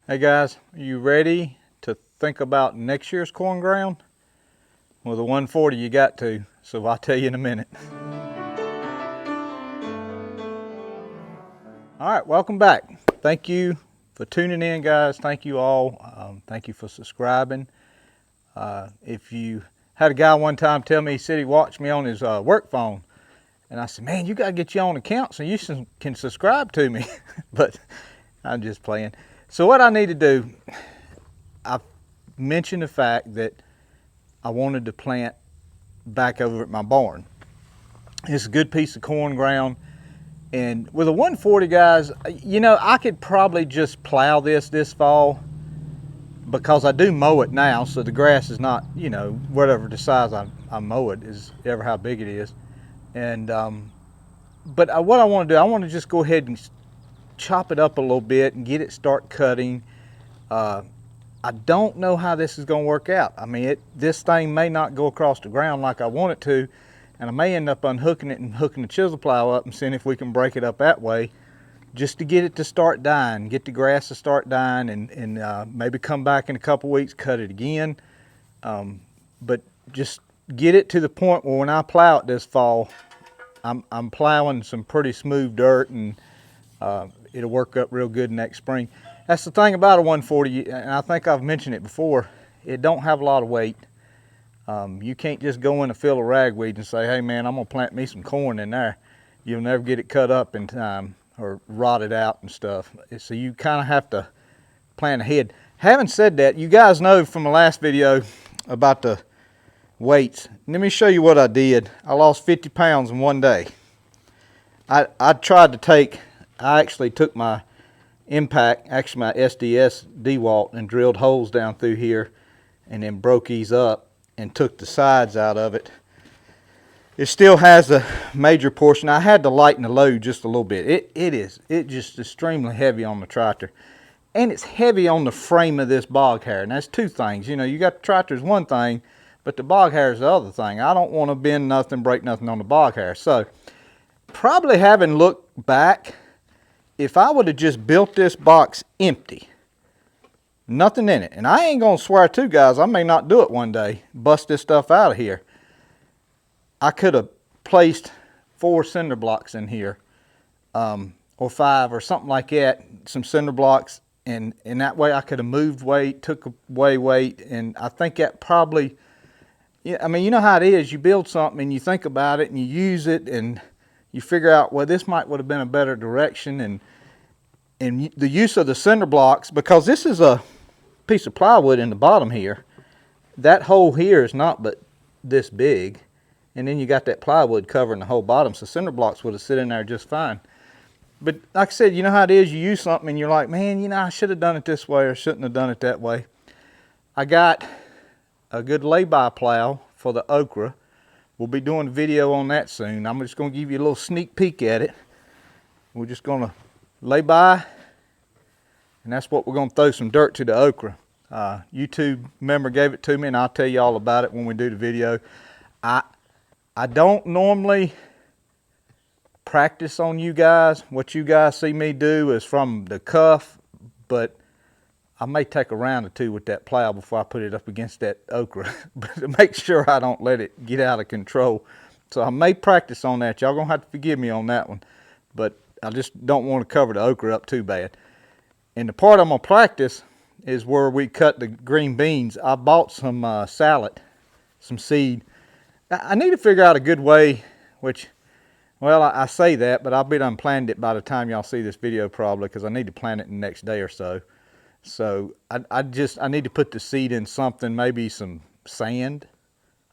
Hey guys, are you ready to think about next year's corn ground? Well, the 140 you got to, so I'll tell you in a minute. All right, welcome back. Thank you for tuning in, guys. Thank you all. Thank you for subscribing. If you had a guy one time tell me, he said he watched me on his work phone, and I said, man, you got to get your own account so you can subscribe to me. But I'm just playing. So what I need to do, I've mentioned the fact that I wanted to plant back over at my barn. It's a good piece of corn ground. And with a 140, guys, you know, I could probably just plow this fall because I do mow it now, so the grass is not, you know, whatever the size I mow it is, ever how big it is. And but what I want to do, I want to just go ahead and chop it up a little bit and get it start cutting. I don't know how this is going to work out. I mean, this thing may not go across the ground like I want it to, and I may end up unhooking it and hooking the chisel plow up and seeing if we can break it up that way, just to get it to start dying, get the grass to start dying, and maybe come back in a couple weeks, cut it again. But just get it to the point where when I plow it this fall, I'm plowing some pretty smooth dirt, and it'll work up real good next spring. That's the thing about a 140, and I think I've mentioned it before, it don't have a lot of weight. You can't just go in a field of ragweed and say, hey man, I'm gonna plant me some corn in there. You'll never get it cut up in time or rotted out and stuff. So you kind of have to plan ahead. Having said that, you guys know from the last video about the weights. Let me show you what I did. I lost 50 pounds in one day. I tried to take, I actually took my impact, actually my SDS DeWalt, and drilled holes down through here and then broke these up and took the sides out of it. It still has a major portion. I had to lighten the load just a little bit. It's just extremely heavy on the tractor, and it's heavy on the frame of this bog hair. And that's two things. You know, you got the tractor is one thing, but the bog hair is the other thing. I don't want to bend nothing, break nothing on the bog hair. So probably having looked back, if I would have just built this box empty, nothing in it, and I ain't gonna swear to guys, I may not do it one day, bust this stuff out of here. I could have placed 4 cinder blocks in here, or 5 or something like that, some cinder blocks, and that way I could have moved weight, took away weight, and I think that probably, yeah, I mean, you know how it is, you build something and you think about it and you use it and you figure out, well, this would have been a better direction, and the use of the cinder blocks, because this is a piece of plywood in the bottom here. That hole here is not but this big, and then you got that plywood covering the whole bottom, so cinder blocks would have sit in there just fine. But like I said, you know how it is, you use something and you're like, man, you know, I should have done it this way or shouldn't have done it that way. I got a good lay-by plow for the okra. We'll be doing a video on that soon. I'm just going to give you a little sneak peek at it. We're just going to lay by, and that's what we're going to throw some dirt to the okra. YouTube member gave it to me, and I'll tell you all about it when we do the video. I don't normally practice on you guys. What you guys see me do is from the cuff, but I may take a round or two with that plow before I put it up against that okra, but to make sure I don't let it get out of control. So I may practice on that. Y'all gonna have to forgive me on that one, but I just don't want to cover the okra up too bad. And the part I'm gonna practice is where we cut the green beans. I bought some salad, some seed. I need to figure out a good way, which, well, I say that, but I'll be done planned it by the time y'all see this video probably, because I need to plant it in the next day or so. So I need to put the seed in something, maybe some sand,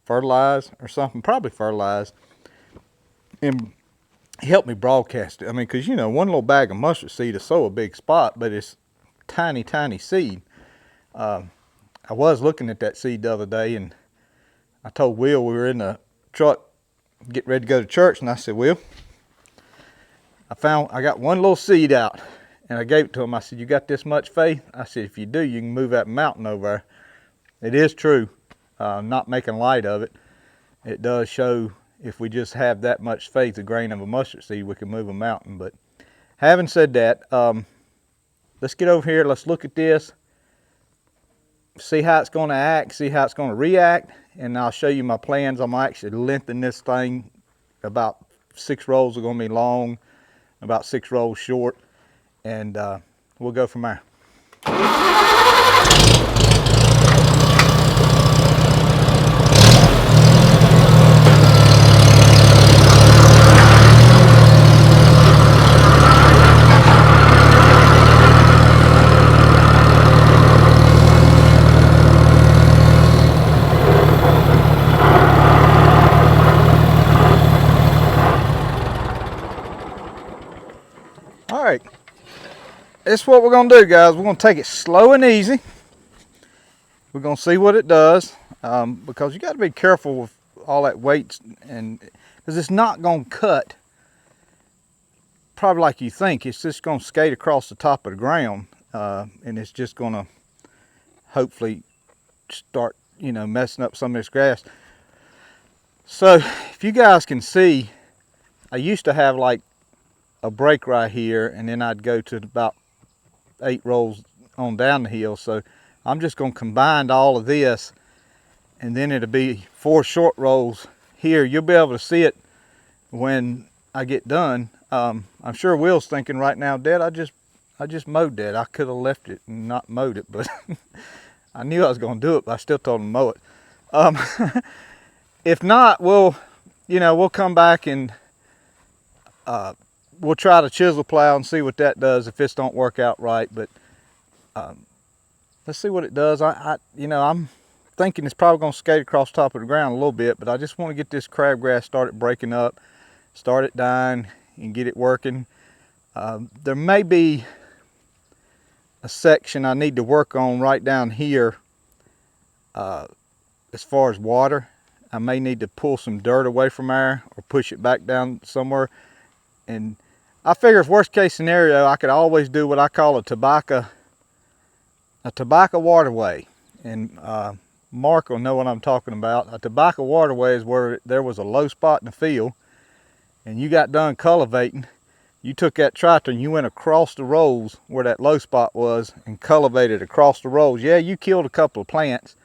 fertilize or something, probably fertilize, and help me broadcast it. I mean, because, you know, one little bag of mustard seed is so a big spot, but it's tiny, tiny seed. I was looking at that seed the other day, and I told Will, we were in the truck getting ready to go to church, and I said, Will, I got one little seed out. And I gave it to him. I said, you got this much faith? I said, if you do, you can move that mountain over there. It is true. Not making light of it. It does show if we just have that much faith, a grain of a mustard seed, we can move a mountain. But having said that, let's get over here. Let's look at this. See how it's going to act. See how it's going to react. And I'll show you my plans. I'm actually lengthening this thing. About 6 rolls are going to be long. About 6 rolls short. And we'll go from there. All right, this is what we're gonna do, guys. We're gonna take it slow and easy. We're gonna see what it does, because you got to be careful with all that weight, and because it's not gonna cut probably like you think. It's just gonna skate across the top of the ground, and it's just gonna hopefully start, you know, messing up some of this grass. So if you guys can see, I used to have like a break right here, and then I'd go to about 8 rolls on down the hill. So I'm just going to combine all of this, and then it'll be 4 short rolls here. You'll be able to see it when I get done. I'm sure Will's thinking right now, Dad, I just mowed that. I could have left it and not mowed it, but I knew I was going to do it, but I still told him to mow it. If not, we'll come back and we'll try to chisel plow and see what that does if this don't work out right. But let's see what it does. I'm thinking it's probably going to skate across the top of the ground a little bit, but I just want to get this crabgrass started breaking up, start it dying, and get it working. There may be a section I need to work on right down here as far as water. I may need to pull some dirt away from there or push it back down somewhere. And I figure if worst case scenario, I could always do what I call a tobacco waterway. And Mark will know what I'm talking about. A tobacco waterway is where there was a low spot in the field and you got done cultivating. You took that tractor and you went across the rows where that low spot was and cultivated across the rows. Yeah, you killed a couple of plants,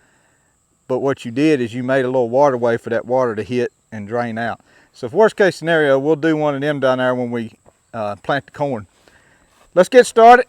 but what you did is you made a little waterway for that water to hit and drain out. So if worst case scenario, we'll do one of them down there when we plant the corn. Let's get started.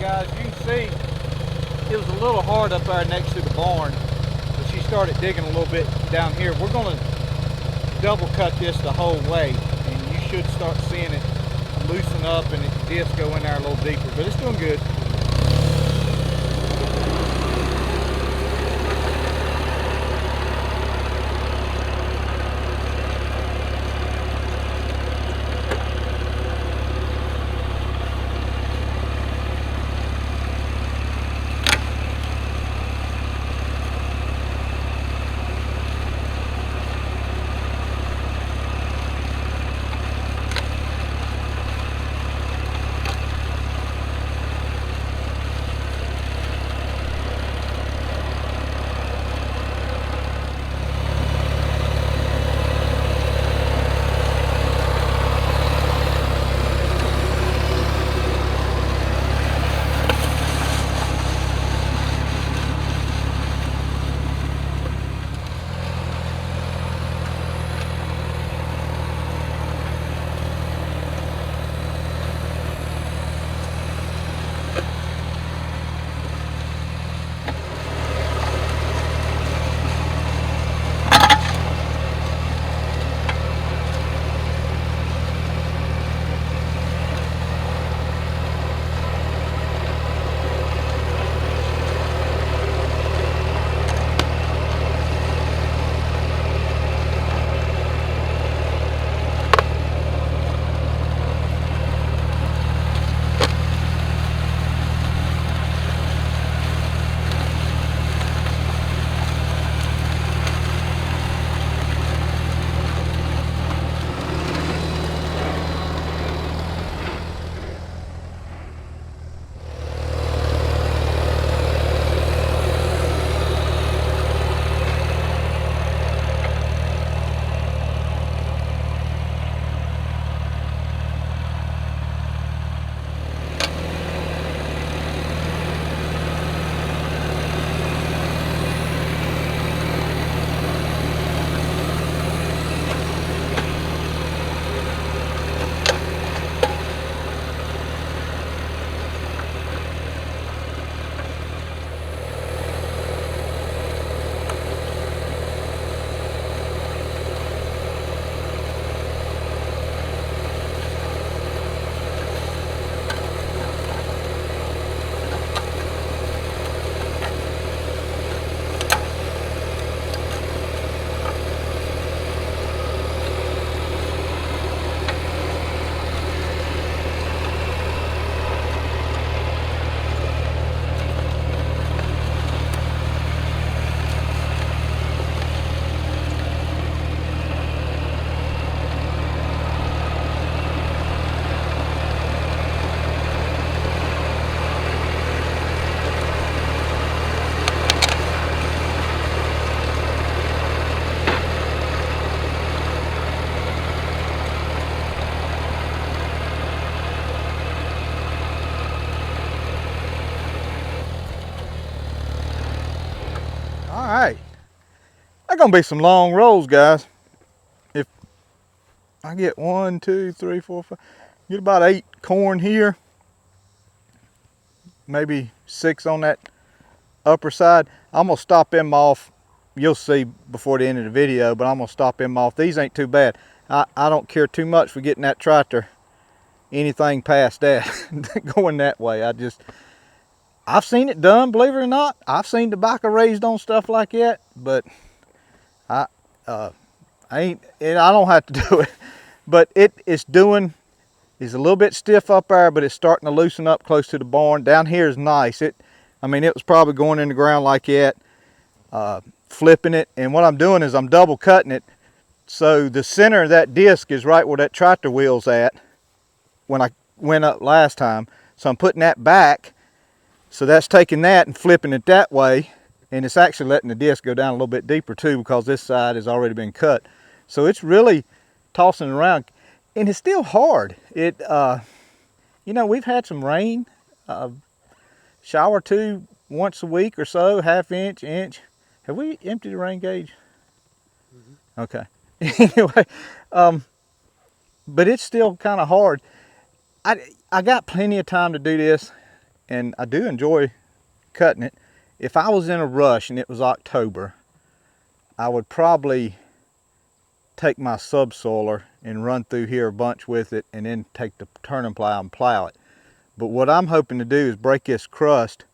Guys, you can see it was a little hard up there next to the barn, but she started digging a little bit down here. We're going to double cut this the whole way, and you should start seeing it loosen up and it disc go in there a little deeper, but it's doing good. right. They're gonna be some long rolls, guys. If I get 1, 2, 3, 4, 5, get about 8 corn here, maybe 6 on that upper side. I'm gonna stop them off. You'll see before the end of the video, but I'm gonna stop them off. These ain't too bad. I don't care too much for getting that tractor anything past that going that way. I've seen it done, believe it or not. I've seen tobacco raised on stuff like that, but I don't have to do it. But it's a little bit stiff up there, but it's starting to loosen up close to the barn. Down here is nice. It was probably going in the ground like that, flipping it. And what I'm doing is I'm double cutting it. So the center of that disc is right where that tractor wheel's at when I went up last time. So I'm putting that back. So that's taking that and flipping it that way. And it's actually letting the disc go down a little bit deeper too, because this side has already been cut. So it's really tossing around, and it's still hard. We've had some rain, shower or two once a week or so, half inch. Have we emptied the rain gauge? Mm-hmm. Okay. Anyway, but it's still kind of hard. I got plenty of time to do this, and I do enjoy cutting it. If I was in a rush and it was October, I would probably take my subsoiler and run through here a bunch with it, and then take the turning plow and plow it. But what I'm hoping to do is break this crust,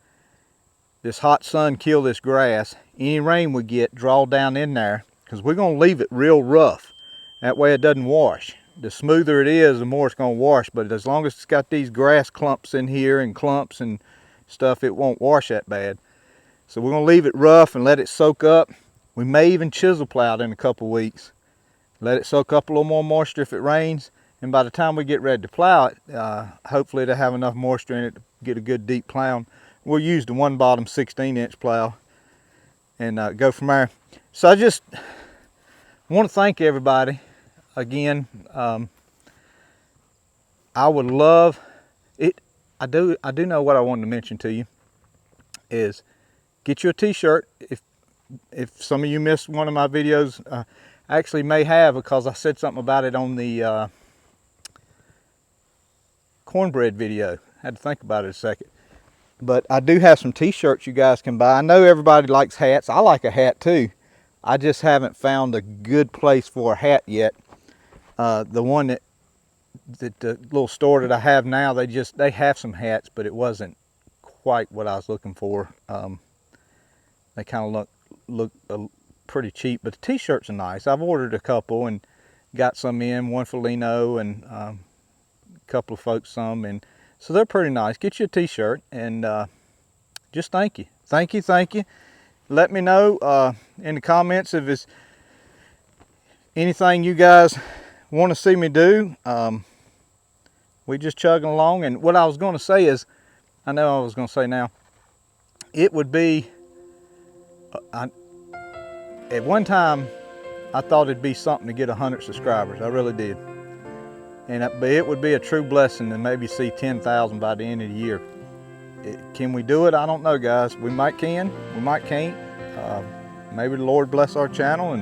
this hot sun kill this grass. Any rain we get, draw down in there, because we're going to leave it real rough. That way it doesn't wash. The smoother it is, the more it's going to wash. But as long as it's got these grass clumps in here and clumps and stuff, it won't wash that bad. So we're going to leave it rough and let it soak up. We may even chisel plow it in a couple weeks. Let it soak up a little more moisture if it rains. And by the time we get ready to plow it, hopefully it'll have enough moisture in it to get a good deep plowing. We'll use the one bottom 16-inch plow and go from there. So I just want to thank everybody again. I would love it. I do know what I wanted to mention to you is get you a t-shirt. If some of you missed one of my videos, I actually may have, because I said something about it on the cornbread video. I had to think about it a second. But I do have some t-shirts you guys can buy. I know everybody likes hats. I like a hat too. I just haven't found a good place for a hat yet. The one that the little store that I have now, they have some hats, but it wasn't quite what I was looking for. They kind of look pretty cheap, but the t-shirts are nice. I've ordered a couple and got some in, one for Lino and a couple of folks some, and so they're pretty nice. Get you a t-shirt, and just thank you. Let me know in the comments if it's anything you guys want to see me do. We just chugging along. And what I was going to say is, I know I was going to say now, it would be, at one time, I thought it'd be something to get 100 subscribers. I really did. But it would be a true blessing to maybe see 10,000 by the end of the year. Can we do it? I don't know, guys. We might can, we might can't. Maybe the Lord bless our channel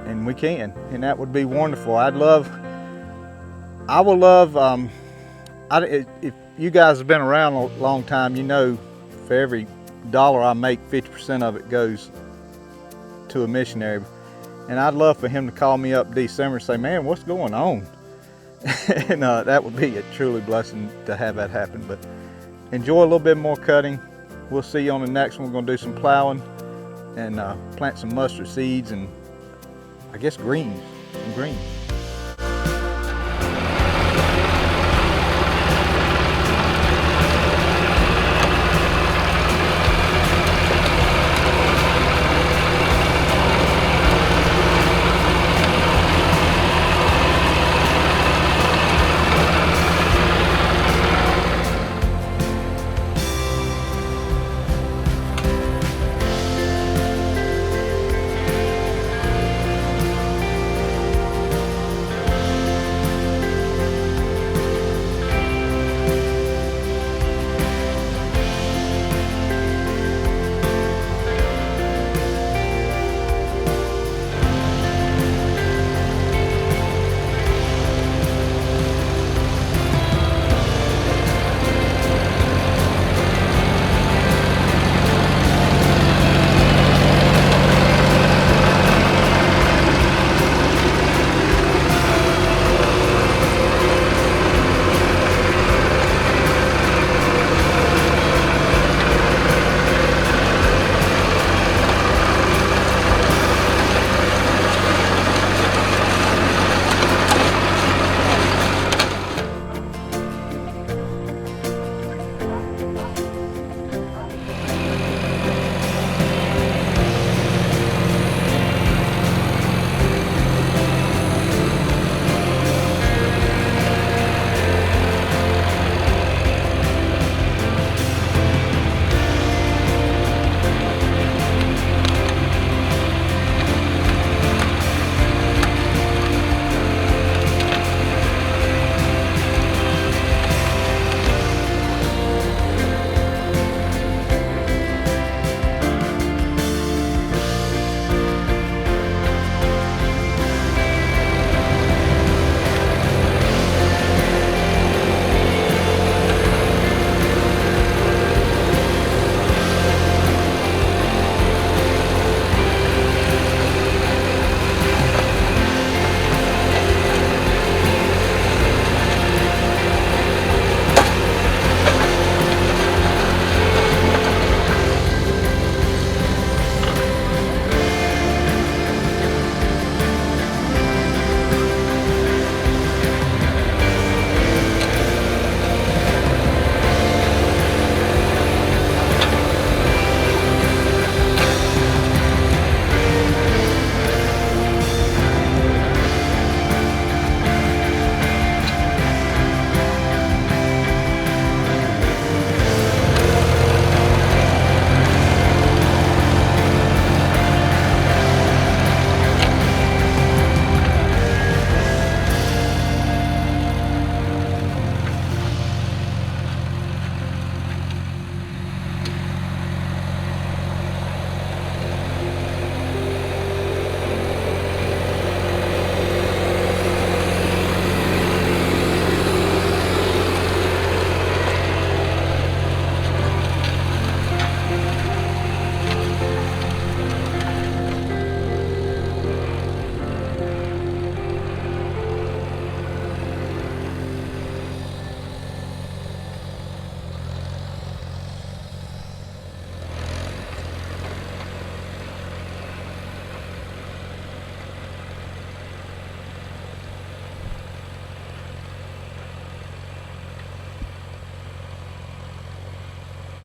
and we can, and that would be wonderful. I would love, if you guys have been around a long time, you know, for every dollar I make, 50% of it goes to a missionary. And I'd love for him to call me up December and say, man, what's going on? And that would be a truly blessing to have that happen. But enjoy a little bit more cutting. We'll see you on the next one. We're going to do some plowing and plant some mustard seeds and I guess some greens.